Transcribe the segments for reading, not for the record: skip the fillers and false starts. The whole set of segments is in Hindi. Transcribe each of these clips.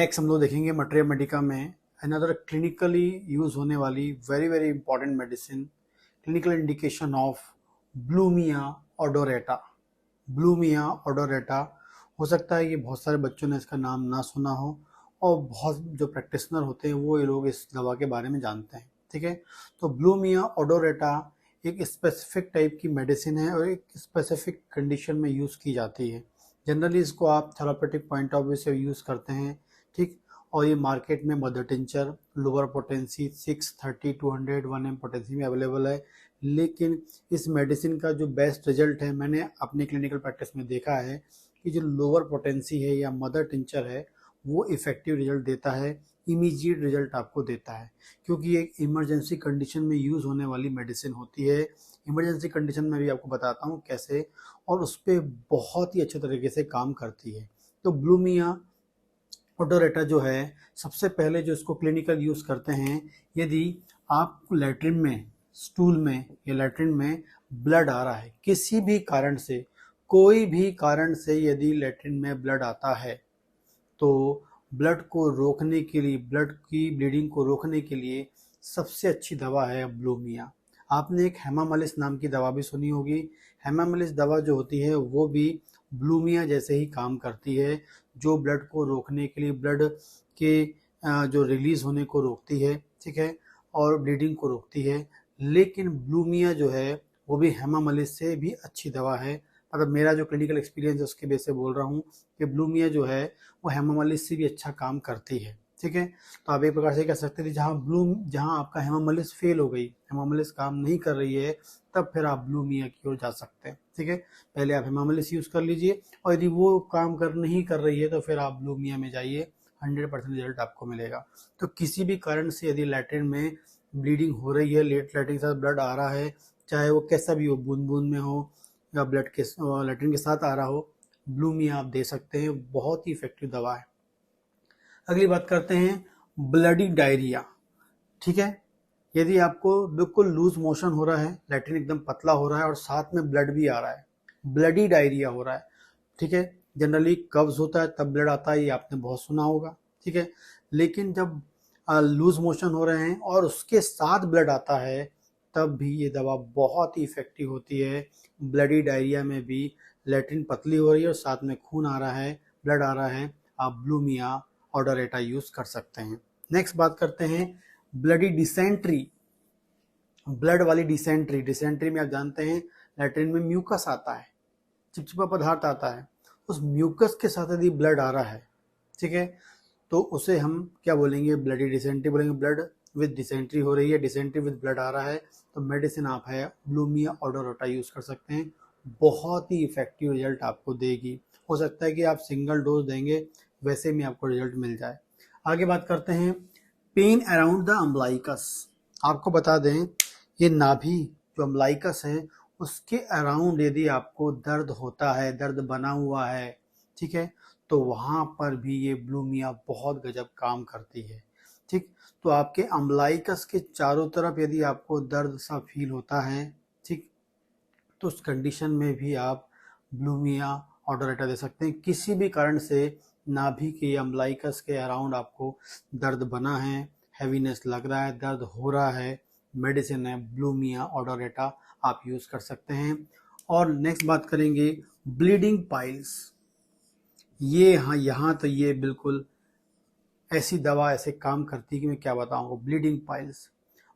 नेक्स्ट हम लोग देखेंगे मटेरिया मेडिका में अनदर क्लिनिकली यूज होने वाली very very important medicine, clinical indication of Blumea odorata. Blumea odorata हो सकता है कि बहुत सारे बच्चों ने इसका नाम ना सुना हो और बहुत जो प्रैक्टिशनर होते हैं वो ये लोग इस दवा के बारे में जानते हैं। ठीक है, तो ब्लूमिया ओडोरेटा एक स्पेसिफिक टाइप की मेडिसिन है और एक स्पेसिफिक कंडीशन में यूज़ की जाती है। जनरली इसको आप थेरापेटिक पॉइंट ऑफ व्यू से यूज़ करते हैं। ठीक, और ये मार्केट में mother tincture lower potency 630 200 1 m potency में अवेलेबल है। लेकिन इस मेडिसिन का जो बेस्ट रिजल्ट है, मैंने अपनी क्लिनिकल प्रैक्टिस में देखा है कि जो लोअर पोटेंसी है या मदर टिंचर है वो इफेक्टिव रिजल्ट देता है, इमीडिएट रिजल्ट आपको देता है, क्योंकि एक इमरजेंसी कंडीशन में यूज़ होने वाली मेडिसिन होती है। इमरजेंसी कंडीशन में भी आपको बताता हूँ कैसे, और उस पर बहुत ही अच्छे तरीके से काम करती है। तो ब्लूमिया ओडोरेटा जो है, सबसे पहले जो इसको क्लिनिकल यूज़ करते हैं, यदि आप लैट्रिन में, स्टूल में या लैट्रिन में ब्लड आ रहा है किसी भी कारण से, कोई भी कारण से यदि लैट्रिन में ब्लड आता है, तो ब्लड को रोकने के लिए, ब्लड की ब्लीडिंग को रोकने के लिए सबसे अच्छी दवा है ब्लूमिया। आपने एक हेमामालिस नाम की दवा भी सुनी होगी। हेमामालिस दवा जो होती है वो भी ब्लूमिया जैसे ही काम करती है, जो ब्लड को रोकने के लिए, ब्लड के जो रिलीज होने को रोकती है, ठीक है, और ब्लीडिंग को रोकती है। लेकिन ब्लूमिया जो है वो भी हेमामालिस से भी अच्छी दवा है। मतलब मेरा जो क्लिनिकल एक्सपीरियंस है उसके बेस से बोल रहा हूँ कि ब्लूमिया जो है वो हेमामालिस से भी अच्छा काम करती है। ठीक है, तो आप एक प्रकार से कह सकते थे जहाँ आपका हेमामालिस फेल हो गई, हेमामालिस काम नहीं कर रही है, तब फिर आप ब्लूमिया की ओर जा सकते हैं। ठीक है, पहले आप हेमामालिस यूज़ कर लीजिए और यदि वो काम नहीं कर रही है तो फिर आप ब्लूमिया में जाइए, 100% रिजल्ट आपको मिलेगा। तो किसी भी कारण से यदि लैट्रिन में ब्लीडिंग हो रही है, लैट्रिन के साथ ब्लड आ रहा है, चाहे वो कैसा भी हो, बूंद बूंद में हो या ब्लड के लैट्रिन के साथ आ रहा हो, ब्लूमिया आप दे सकते हैं, बहुत ही इफेक्टिव दवा है। अगली बात करते हैं ब्लडी डायरिया। ठीक है, यदि आपको बिल्कुल लूज मोशन हो रहा है, लैट्रिन एकदम पतला हो रहा है और साथ में ब्लड भी आ रहा है, ब्लडी डायरिया हो रहा है, ठीक है, जनरली कब्ज होता है तब ब्लड आता है, ये आपने बहुत सुना होगा। ठीक है, लेकिन जब लूज मोशन हो रहे हैं और उसके साथ ब्लड आता है, तब भी ये दवा बहुत ही इफेक्टिव होती है। ब्लडी डायरिया में भी लैट्रिन पतली हो रही है और साथ में खून आ रहा है, ब्लड आ रहा है, आप ब्लूमिया ओडोरेटा यूज़ कर सकते हैं। नेक्स्ट बात करते हैं ब्लडी डिसेंट्री, ब्लड वाली डिसेंट्री। डिसेंट्री में आप जानते हैं लैट्रिन में म्यूकस आता है, चिपचिपा पदार्थ आता है, उस म्यूकस के साथ यदि ब्लड आ रहा है, ठीक है, तो उसे हम क्या बोलेंगे, ब्लडी डिसेंट्री बोलेंगे। ब्लड विद डिसेंट्री हो रही है, डिसेंट्री विद ब्लड आ रहा है, तो मेडिसिन आप है ब्लूमिया ओडोरेटा यूज़ कर सकते हैं, बहुत ही इफेक्टिव रिजल्ट आपको देगी। हो सकता है कि आप सिंगल डोज देंगे वैसे में आपको रिजल्ट मिल जाए। आगे बात करते हैं पेन अराउंड द अम्बलाइकस। आपको बता दें, ये नाभि जो अम्बलाइकस है उसके अराउंड यदि आपको दर्द होता है, दर्द बना हुआ है, ठीक है, तो वहाँ पर भी ये ब्लूमिया बहुत गजब काम करती है। ठीक, तो आपके अम्बलाइकस के चारों तरफ यदि आपको दर्द सा फील होता है, ठीक, तो उस कंडीशन में भी आप ब्लूमिया ओडोरेटा दे सकते हैं। किसी भी कारण से नाभि के अम्बलाइकस के अराउंड आपको दर्द बना है, हैवीनेस लग रहा है, दर्द हो रहा है, मेडिसिन है ब्लूमिया ओडोरेटा, आप यूज़ कर सकते हैं। और नेक्स्ट बात करेंगे ब्लीडिंग पाइल्स। ये हाँ, यहाँ तो ये बिल्कुल ऐसी दवा ऐसे काम करती है कि मैं क्या बताऊँ। ब्लीडिंग पाइल्स,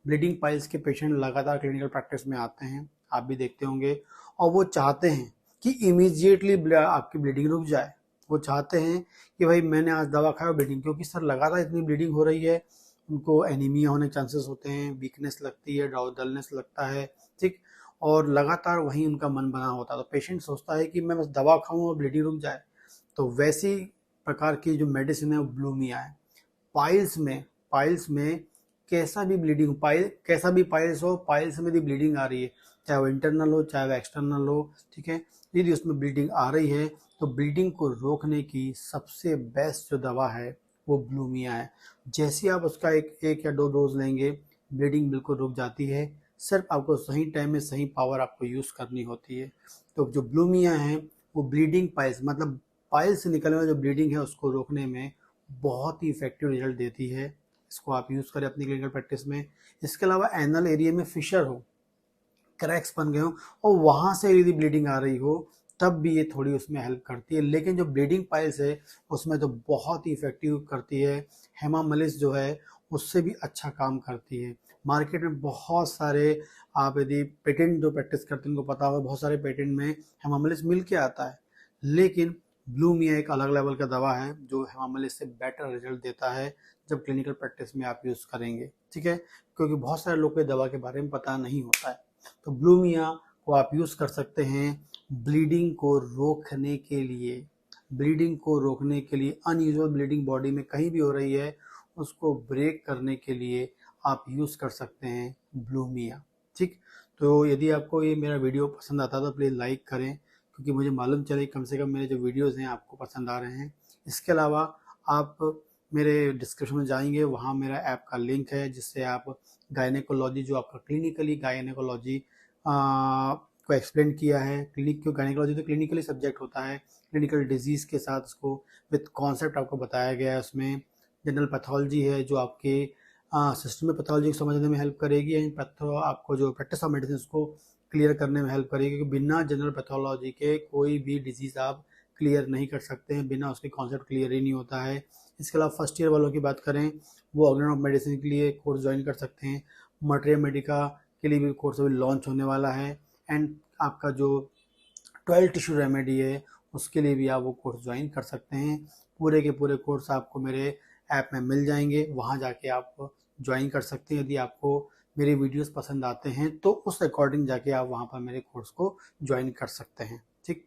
ब्लीडिंग पाइल्स के पेशेंट लगातार क्लिनिकल प्रैक्टिस में आते हैं, आप भी देखते होंगे, और वो चाहते हैं कि इमीडिएटली आपकी ब्लीडिंग रुक जाए। वो चाहते हैं कि भाई मैंने आज दवा खाया ब्लीडिंग, क्योंकि सर लगातार इतनी ब्लीडिंग हो रही है, उनको एनीमिया होने के चांसेस होते हैं, वीकनेस लगती है, डलनेस लगता है, ठीक, और लगातार वहीं उनका मन बना होता है। तो पेशेंट सोचता है कि मैं बस दवा खाऊं और ब्लीडिंग रुक जाए। तो वैसी प्रकार की जो मेडिसिन है वो ब्लूमिया है। पाइल्स में कैसा भी ब्लीडिंग, कैसा भी पाइल्स हो, पाइल्स में यदि ब्लीडिंग आ रही है, चाहे वो इंटरनल हो चाहे वो एक्सटर्नल हो, ठीक है, यदि उसमें ब्लीडिंग आ रही है तो ब्लीडिंग को रोकने की सबसे बेस्ट जो दवा है वो ब्लूमिया है। जैसे आप उसका एक या दो डोज लेंगे, ब्लीडिंग बिल्कुल रुक जाती है। सिर्फ आपको सही टाइम में सही पावर आपको यूज़ करनी होती है। तो जो ब्लूमिया है वो ब्लीडिंग पाइल्स, मतलब पाइल्स से निकलने वाली जो ब्लीडिंग है उसको रोकने में बहुत ही इफेक्टिव रिजल्ट देती है। इसको आप यूज़ करें अपनी क्लिनिकल प्रैक्टिस में। इसके अलावा एनल एरिया में फिशर हो, क्रैक्स बन गए हो और वहाँ से यदि ब्लीडिंग आ रही हो, तब भी ये थोड़ी उसमें हेल्प करती है। लेकिन जो ब्लीडिंग पाइल्स है उसमें तो बहुत ही इफेक्टिव करती है। हेमामलिस जो है उससे भी अच्छा काम करती है। मार्केट में बहुत सारे, आप यदि पेटेंट जो प्रैक्टिस करते हैं उनको पता होगा, बहुत सारे पेटेंट में हेमामलिस मिल के आता है। लेकिन ब्लूमिया एक अलग लेवल का दवा है जो हेमामलिस से बेटर रिजल्ट देता है जब क्लिनिकल प्रैक्टिस में आप यूज़ करेंगे, ठीक है। क्योंकि बहुत सारे लोग को दवा के बारे में पता नहीं होता है। तो ब्लूमिया को आप यूज़ कर सकते हैं ब्लीडिंग को रोकने के लिए। ब्लीडिंग को रोकने के लिए, अनयूजुअल ब्लीडिंग बॉडी में कहीं भी हो रही है उसको ब्रेक करने के लिए आप यूज़ कर सकते हैं ब्लूमिया, ठीक। तो यदि आपको ये मेरा वीडियो पसंद आता है तो प्लीज़ लाइक करें, क्योंकि मुझे मालूम चले कम से कम मेरे जो वीडियोज़ हैं आपको पसंद आ रहे हैं। इसके अलावा आप मेरे डिस्क्रिप्शन में जाएंगे, वहाँ मेरा ऐप का लिंक है जिससे आप गायनेकोलॉजी, जो आपका क्लिनिकली गायनेकोलॉजी को एक्सप्लेन किया है। क्लिनिक क्यों गायनेकोलॉजी तो क्लिनिकली सब्जेक्ट होता है, क्लिनिकल डिजीज़ के साथ उसको विथ कॉन्सेप्ट आपको बताया गया है। उसमें जनरल पैथोलॉजी है जो आपके सिस्टम में पैथोलॉजी को समझने में हेल्प करेगी, एंड पैथो आपको जो प्रैक्टिस ऑफ मेडिसिन उसको क्लियर करने में हेल्प करेगी, क्योंकि बिना जनरल पैथोलॉजी के कोई भी डिजीज़ आप क्लियर नहीं कर सकते हैं, बिना उसके कॉन्सेप्ट क्लियर ही नहीं होता है। इसके अलावा फर्स्ट ईयर वालों की बात करें, वो ऑर्गेन ऑफ मेडिसिन के लिए कोर्स ज्वाइन कर सकते हैं। मटेरिया मेडिका के लिए भी कोर्स अभी लॉन्च होने वाला है। एंड आपका जो 12 टिश्यू रेमेडी है उसके लिए भी आप वो कोर्स ज्वाइन कर सकते हैं। पूरे के पूरे कोर्स आपको मेरे ऐप में मिल जाएंगे, वहाँ जाके आप ज्वाइन कर सकते हैं। यदि आपको मेरे वीडियोस पसंद आते हैं तो उस अकॉर्डिंग जाके आप वहाँ पर मेरे कोर्स को ज्वाइन कर सकते हैं, ठीक।